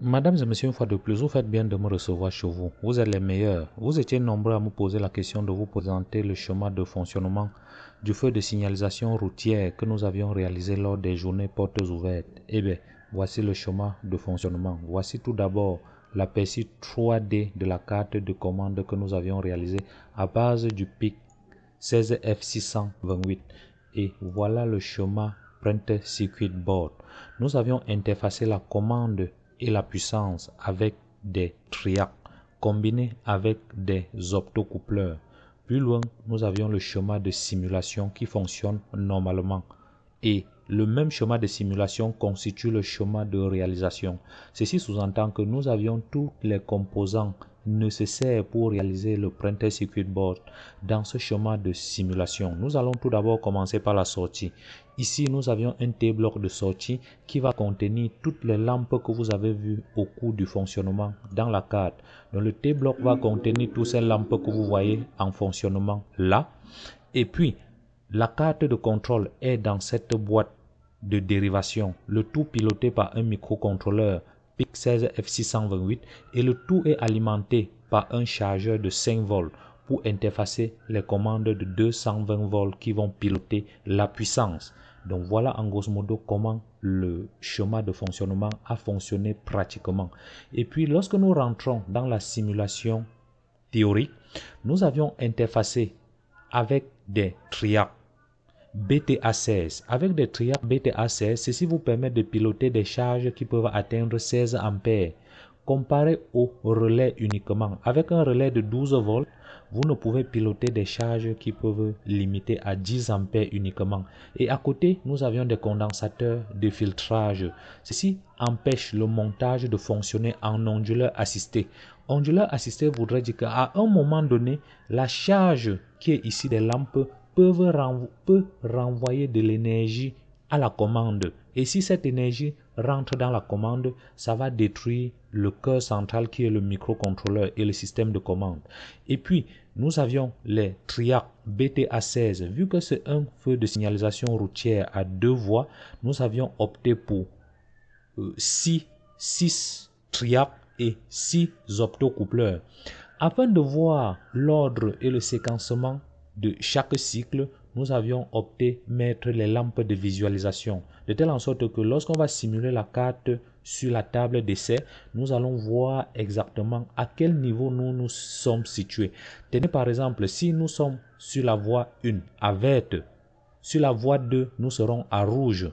Mesdames et messieurs, une fois de plus, vous faites bien de me recevoir chez vous. Vous êtes les meilleurs. Vous étiez nombreux à me poser la question de vous présenter le schéma de fonctionnement du feu de signalisation routière que nous avions réalisé lors des journées portes ouvertes. Eh bien, voici le schéma de fonctionnement. Voici tout d'abord l'aperçu 3D de la carte de commande que nous avions réalisée à base du PIC 16F628. Et voilà le schéma Printed Circuit Board. Nous avions interfacé la commande et la puissance avec des triacs combinés avec des optocoupleurs. Plus loin, nous avions le schéma de simulation qui fonctionne normalement. Et le même schéma de simulation constitue le schéma de réalisation. Ceci sous-entend que nous avions tous les composants nécessaires pour réaliser le Printed Circuit Board dans ce schéma de simulation. Nous allons tout d'abord commencer par la sortie. Ici, nous avions un T-bloc de sortie qui va contenir toutes les lampes que vous avez vues au cours du fonctionnement dans la carte. Donc, le T-bloc va contenir toutes ces lampes que vous voyez en fonctionnement là. Et puis, la carte de contrôle est dans cette boîte de dérivation, le tout piloté par un microcontrôleur PIC 16F628 et le tout est alimenté par un chargeur de 5 volts pour interfacer les commandes de 220 volts qui vont piloter la puissance. Donc voilà en grosso modo comment le schéma de fonctionnement a fonctionné pratiquement. Et puis lorsque nous rentrons dans la simulation théorique, nous avions interfacé avec des triacs BTA16. Avec des triacs BTA16, ceci vous permet de piloter des charges qui peuvent atteindre 16 ampères. Comparé au relais uniquement, avec un relais de 12 volts, vous ne pouvez piloter des charges qui peuvent limiter à 10 ampères uniquement. Et à côté, nous avions des condensateurs de filtrage. Ceci empêche le montage de fonctionner en onduleur assisté. Onduleur assisté voudrait dire qu'à un moment donné, la charge qui est ici des lampes peut renvoyer de l'énergie à la commande. Et si cette énergie rentre dans la commande, ça va détruire le cœur central qui est le microcontrôleur et le système de commande. Et puis, nous avions les triacs BTA16. Vu que c'est un feu de signalisation routière à 2 voies, nous avions opté pour 6 triacs et 6 optocoupleurs. Afin de voir l'ordre et le séquencement de chaque cycle, nous avions opté mettre les lampes de visualisation, de telle en sorte que lorsqu'on va simuler la carte sur la table d'essai, nous allons voir exactement à quel niveau nous nous sommes situés. Tenez par exemple, si nous sommes sur la voie 1 à verte, sur la voie 2, nous serons à rouge.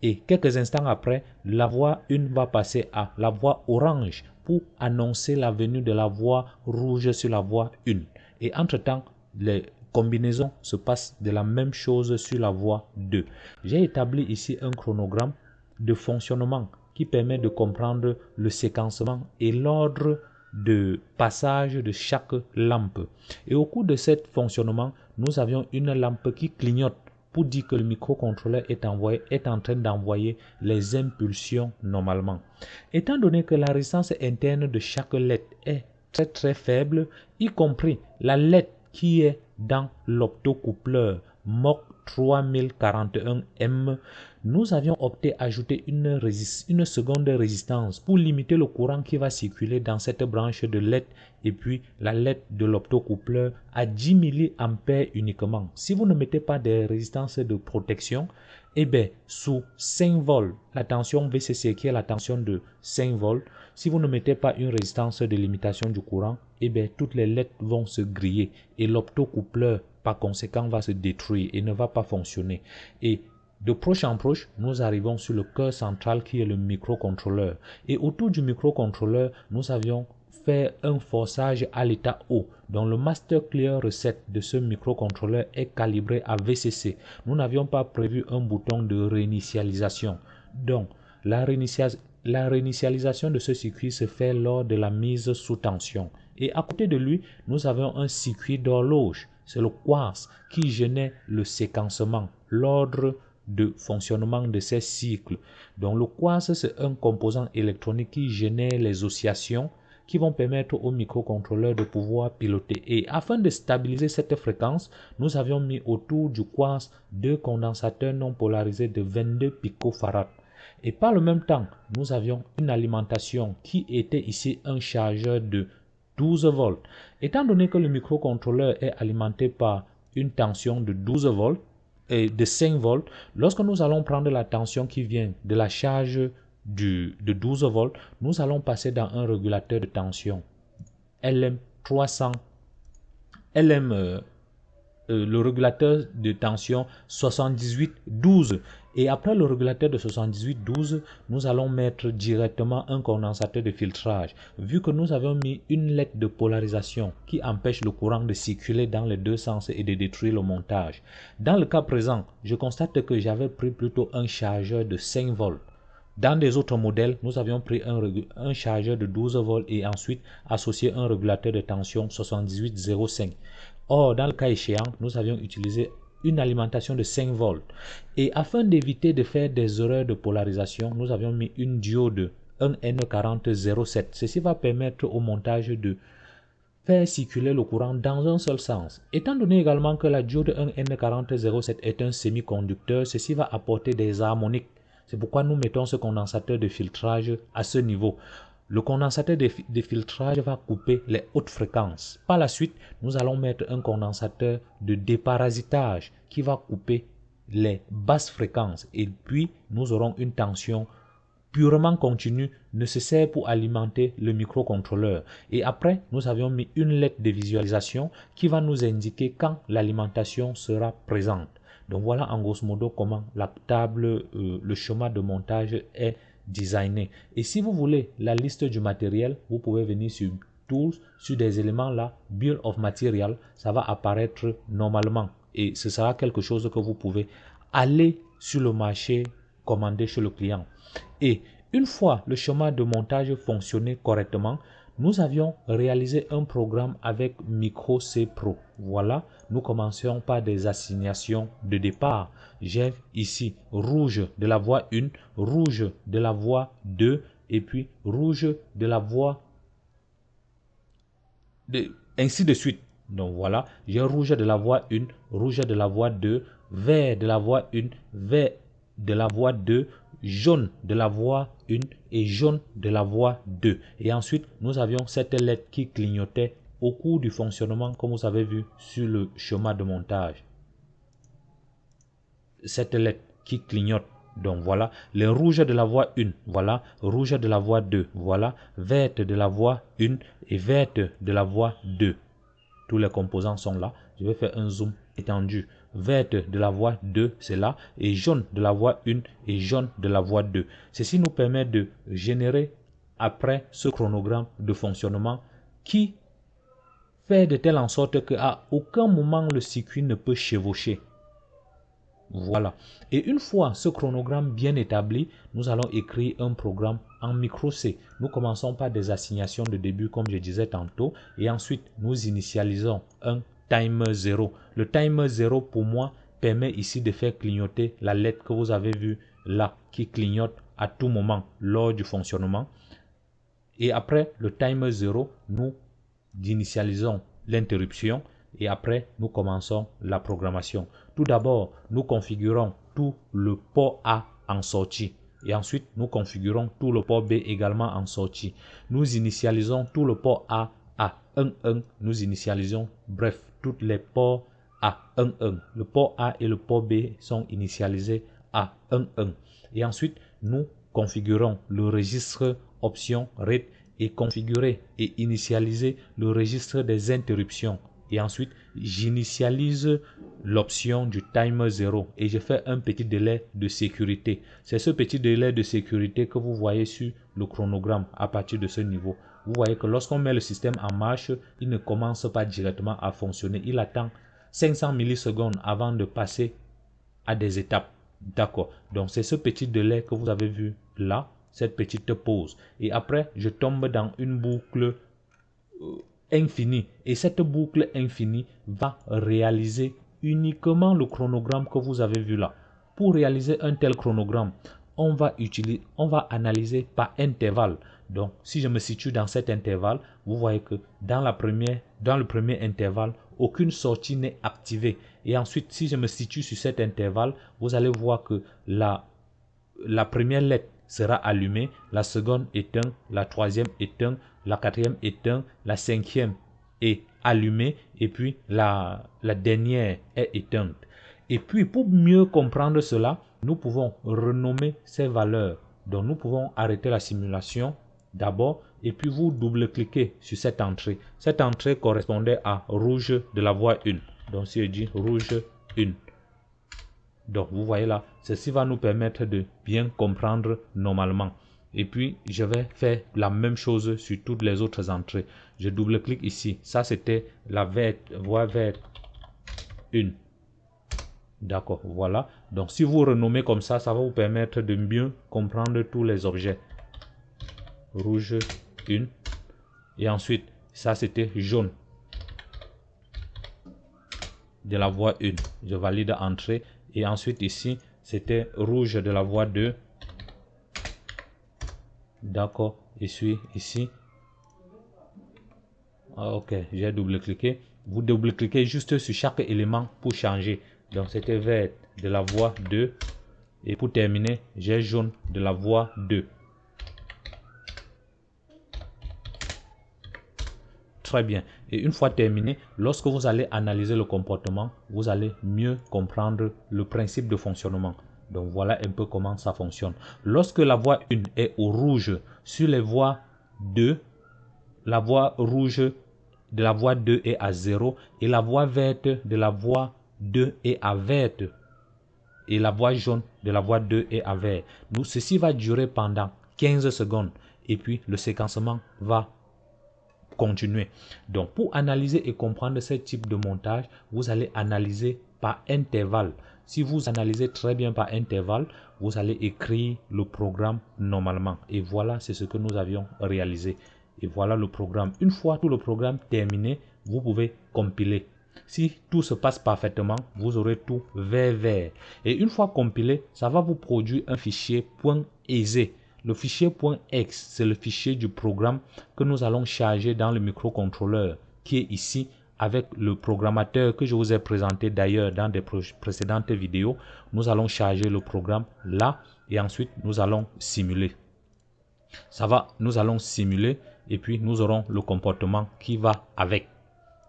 Et quelques instants après, la voie 1 va passer à la voie orange pour annoncer la venue de la voie rouge sur la voie 1. Et entre-temps, les combinaisons se passent de la même chose sur la voie 2. J'ai établi ici un chronogramme de fonctionnement qui permet de comprendre le séquencement et l'ordre de passage de chaque lampe. Et au cours de ce fonctionnement, nous avions une lampe qui clignote pour dire que le microcontrôleur est en train d'envoyer les impulsions normalement. Étant donné que la résistance interne de chaque LED est très faible, y compris la LED qui est dans l'optocoupleur MOC 3041M, nous avions opté à ajouter une seconde résistance pour limiter le courant qui va circuler dans cette branche de LED et puis la LED de l'optocoupleur à 10 mA uniquement. Si vous ne mettez pas de résistance de protection, eh bien, sous 5 volts, la tension VCC qui est la tension de 5 volts, si vous ne mettez pas une résistance de limitation du courant, eh bien, toutes les LED vont se griller et l'optocoupleur, par conséquent, va se détruire et ne va pas fonctionner. Et de proche en proche, nous arrivons sur le cœur central qui est le microcontrôleur. Et autour du microcontrôleur, nous avions fait un forçage à l'état haut. Donc le Master Clear Reset de ce microcontrôleur est calibré à VCC. Nous n'avions pas prévu un bouton de réinitialisation. Donc la réinitialisation de ce circuit se fait lors de la mise sous tension. Et à côté de lui, nous avons un circuit d'horloge. C'est le quartz qui génère le séquencement, l'ordre de fonctionnement de ces cycles. Donc le quartz, c'est un composant électronique qui génère les oscillations qui vont permettre au microcontrôleur de pouvoir piloter. Et afin de stabiliser cette fréquence, nous avions mis autour du quartz 2 condensateurs non polarisés de 22 picofarads. Et par le même temps, nous avions une alimentation qui était ici un chargeur de 12 volts. Étant donné que le microcontrôleur est alimenté par une tension de 12 volts et de 5 volts, lorsque nous allons prendre la tension qui vient de la charge de 12 volts, nous allons passer dans un régulateur de tension LM300, le régulateur de tension 7812. Et après le régulateur de 7812, nous allons mettre directement un condensateur de filtrage. Vu que nous avons mis une lettre de polarisation qui empêche le courant de circuler dans les deux sens et de détruire le montage. Dans le cas présent, je constate que j'avais pris plutôt un chargeur de 5 volts. Dans des autres modèles, nous avions pris un chargeur de 12 volts et ensuite associé un régulateur de tension 7805. Or, dans le cas échéant, nous avions utilisé une alimentation de 5 volts. Et afin d'éviter de faire des erreurs de polarisation, nous avions mis une diode 1N4007. Ceci va permettre au montage de faire circuler le courant dans un seul sens. Étant donné également que la diode 1N4007 est un semi-conducteur, ceci va apporter des harmoniques. C'est pourquoi nous mettons ce condensateur de filtrage à ce niveau. Le condensateur de filtrage va couper les hautes fréquences. Par la suite, nous allons mettre un condensateur de déparasitage qui va couper les basses fréquences. Et puis, nous aurons une tension purement continue nécessaire pour alimenter le microcontrôleur. Et après, nous avions mis une lettre de visualisation qui va nous indiquer quand l'alimentation sera présente. Donc voilà en grosso modo comment la table, le schéma de montage est designé. Et si vous voulez la liste du matériel, vous pouvez venir sur Tools, sur des éléments là, Bill of Material, ça va apparaître normalement. Et ce sera quelque chose que vous pouvez aller sur le marché, commander chez le client. Et une fois le schéma de montage fonctionnait correctement, nous avions réalisé un programme avec Micro C Pro. Voilà, nous commencions par des assignations de départ. J'ai ici rouge de la voie 1, rouge de la voie 2 et puis rouge de la voie ainsi de suite. Donc voilà, j'ai rouge de la voie 1, rouge de la voie 2, vert de la voie 1, vert de la voie 2, jaune de la voie 1 et jaune de la voie 2. Et ensuite, nous avions cette lettre qui clignotait au cours du fonctionnement, comme vous avez vu sur le schéma de montage. Cette lettre qui clignote. Donc voilà, les rouges de la voie 1, voilà, rouge de la voie 2, voilà, verte de la voie 1 et verte de la voie 2. Tous les composants sont là. Je vais faire un zoom étendu. Verte de la voie 2, c'est là, et jaune de la voie 1 et jaune de la voie 2. Ceci nous permet de générer après ce chronogramme de fonctionnement qui fait de telle en sorte qu'à aucun moment le circuit ne peut chevaucher. Voilà. Et une fois ce chronogramme bien établi, nous allons écrire un programme en micro C. Nous commençons par des assignations de début comme je disais tantôt et ensuite nous initialisons un timer 0. Le timer 0 pour moi permet ici de faire clignoter la lettre que vous avez vue là qui clignote à tout moment lors du fonctionnement. Et après le timer 0, nous initialisons l'interruption. Et après, nous commençons la programmation. Tout d'abord, nous configurons tout le port A en sortie. Et ensuite, nous configurons tout le port B également en sortie. Nous initialisons tout le port A à 1.1. Nous initialisons, bref, tous les ports à 1.1. Le port A et le port B sont initialisés à 1.1. Et ensuite, nous configurons le registre option RED et configurer et initialiser le registre des interruptions. Et ensuite, j'initialise l'option du timer 0 et je fais un petit délai de sécurité. C'est ce petit délai de sécurité que vous voyez sur le chronogramme à partir de ce niveau. Vous voyez que lorsqu'on met le système en marche, il ne commence pas directement à fonctionner. Il attend 500 millisecondes avant de passer à des étapes. D'accord. Donc, c'est ce petit délai que vous avez vu là, cette petite pause. Et après, je tombe dans une boucle infini et cette boucle infinie va réaliser uniquement le chronogramme que vous avez vu là. Pour réaliser un tel chronogramme, on va analyser par intervalle. Donc, si je me situe dans cet intervalle, vous voyez que dans le premier intervalle, aucune sortie n'est activée. Et ensuite, si je me situe sur cet intervalle, vous allez voir que la première lettre sera allumée, la seconde éteinte, la troisième éteinte, la quatrième éteinte, la cinquième est allumée et puis la dernière est éteinte. Et puis pour mieux comprendre cela, nous pouvons renommer ces valeurs. Donc nous pouvons arrêter la simulation d'abord et puis vous double-cliquez sur cette entrée. Cette entrée correspondait à rouge de la voie 1. Donc si je dis rouge 1. Donc vous voyez là, ceci va nous permettre de bien comprendre normalement. Et puis je vais faire la même chose sur toutes les autres entrées. Je double-clique ici. Ça c'était la voie verte 1. D'accord, voilà. Donc si vous renommez comme ça, ça va vous permettre de mieux comprendre tous les objets. Rouge 1. Et ensuite, ça c'était jaune de la voie 1. Je valide entrée. Et ensuite ici, c'était rouge de la voie 2. D'accord, je suis ici. Ok, j'ai double-cliqué. Vous double-cliquez juste sur chaque élément pour changer. Donc c'était vert de la voie 2. Et pour terminer, j'ai jaune de la voie 2. Très bien. Et une fois terminé, lorsque vous allez analyser le comportement, vous allez mieux comprendre le principe de fonctionnement. Donc voilà un peu comment ça fonctionne. Lorsque la voie 1 est au rouge sur les voies 2, la voie rouge de la voie 2 est à 0 et la voie verte de la voie 2 est à verte et la voie jaune de la voie 2 est à vert. Donc ceci va durer pendant 15 secondes et puis le séquencement va continuer. Donc pour analyser et comprendre ce type de montage, vous allez analyser par intervalle. Si vous analysez très bien par intervalle, vous allez écrire le programme normalement. Et voilà, c'est ce que nous avions réalisé. Et voilà le programme. Une fois tout le programme terminé, vous pouvez compiler. Si tout se passe parfaitement, vous aurez tout vert. Et une fois compilé, ça va vous produire un fichier .exe. Le fichier .x, c'est le fichier du programme que nous allons charger dans le microcontrôleur qui est ici avec le programmateur que je vous ai présenté d'ailleurs dans des précédentes vidéos. Nous allons charger le programme là et ensuite nous allons simuler. Nous allons simuler et puis nous aurons le comportement qui va avec.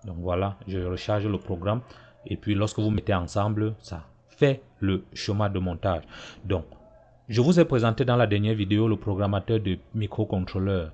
Donc voilà, je recharge le programme et puis lorsque vous mettez ensemble, ça fait le schéma de montage. Donc, je vous ai présenté dans la dernière vidéo le programmateur de microcontrôleur.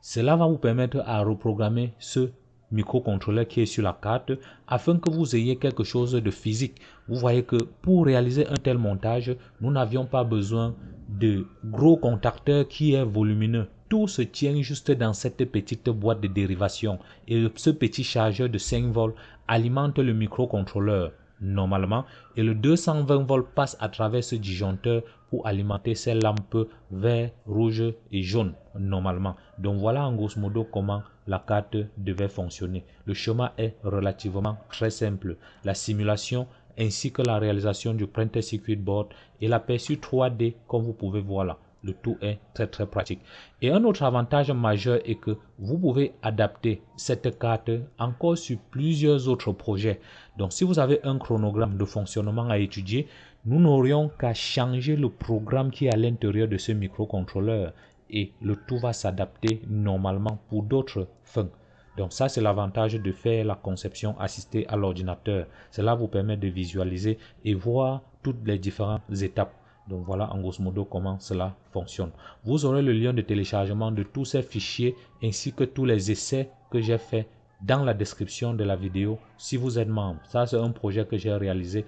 Cela va vous permettre à reprogrammer ce microcontrôleur qui est sur la carte afin que vous ayez quelque chose de physique. Vous voyez que pour réaliser un tel montage, nous n'avions pas besoin de gros contacteurs qui est volumineux. Tout se tient juste dans cette petite boîte de dérivation et ce petit chargeur de 5 volts alimente le microcontrôleur normalement et le 220 volts passe à travers ce disjoncteur pour alimenter ces lampes vert, rouge et jaune normalement. Donc voilà en grosso modo comment la carte devait fonctionner. Le schéma est relativement très simple. La simulation ainsi que la réalisation du printed circuit board et l'aperçu 3D comme vous pouvez voir là. Le tout est très pratique. Et un autre avantage majeur est que vous pouvez adapter cette carte encore sur plusieurs autres projets. Donc si vous avez un chronogramme de fonctionnement à étudier, nous n'aurions qu'à changer le programme qui est à l'intérieur de ce microcontrôleur et le tout va s'adapter normalement pour d'autres fins. Donc ça, c'est l'avantage de faire la conception assistée à l'ordinateur. Cela vous permet de visualiser et voir toutes les différentes étapes. Donc voilà en grosso modo comment cela fonctionne. Vous aurez le lien de téléchargement de tous ces fichiers ainsi que tous les essais que j'ai fait dans la description de la vidéo si vous êtes membre. Ça, c'est un projet que j'ai réalisé.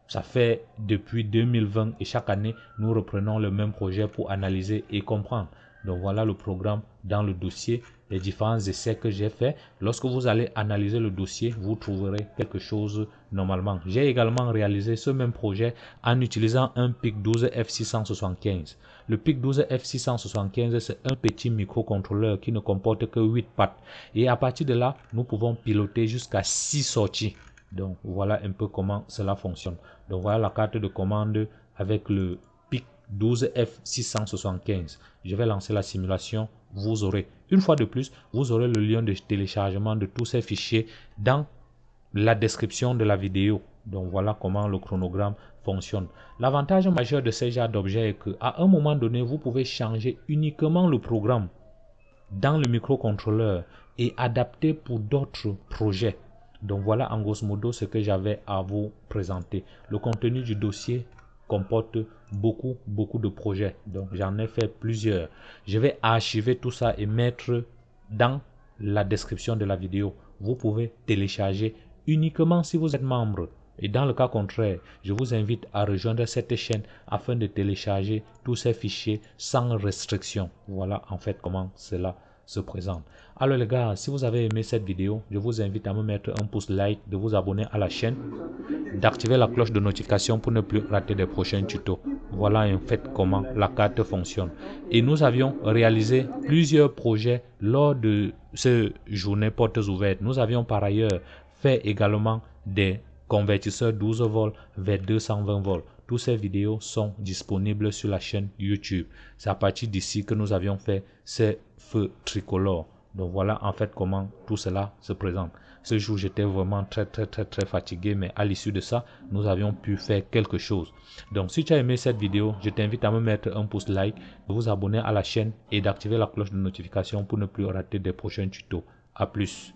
Ça fait depuis 2020 et chaque année, nous reprenons le même projet pour analyser et comprendre. Donc voilà le programme dans le dossier, les différents essais que j'ai fait. Lorsque vous allez analyser le dossier, vous trouverez quelque chose normalement. J'ai également réalisé ce même projet en utilisant un PIC12 F675. Le PIC12 F675, c'est un petit microcontrôleur qui ne comporte que 8 pattes. Et à partir de là, nous pouvons piloter jusqu'à 6 sorties. Donc voilà un peu comment cela fonctionne. Donc voilà la carte de commande avec le PIC 12F675. Je vais lancer la simulation. Vous aurez, une fois de plus, vous aurez le lien de téléchargement de tous ces fichiers dans la description de la vidéo. Donc voilà comment le chronogramme fonctionne. L'avantage majeur de ces genres d'objets est qu'à un moment donné, vous pouvez changer uniquement le programme dans le microcontrôleur et adapter pour d'autres projets. Donc voilà en grosso modo ce que j'avais à vous présenter. Le contenu du dossier comporte beaucoup de projets. Donc j'en ai fait plusieurs. Je vais archiver tout ça et mettre dans la description de la vidéo. Vous pouvez télécharger uniquement si vous êtes membre. Et dans le cas contraire, je vous invite à rejoindre cette chaîne afin de télécharger tous ces fichiers sans restriction. Voilà en fait comment cela se présente. Alors les gars, si vous avez aimé cette vidéo, je vous invite à me mettre un pouce like, de vous abonner à la chaîne, d'activer la cloche de notification pour ne plus rater des prochains tutos. Voilà en fait comment la carte fonctionne. Et nous avions réalisé plusieurs projets lors de ces journées portes ouvertes. Nous avions par ailleurs fait également des convertisseur 12 volts vers 220 volts. Toutes ces vidéos sont disponibles sur la chaîne YouTube. C'est à partir d'ici que nous avions fait ces feux tricolores. Donc voilà en fait comment tout cela se présente. Ce jour, j'étais vraiment très fatigué, mais à l'issue de ça, nous avions pu faire quelque chose. Donc si tu as aimé cette vidéo, je t'invite à me mettre un pouce like, de vous abonner à la chaîne et d'activer la cloche de notification pour ne plus rater des prochains tutos. À plus.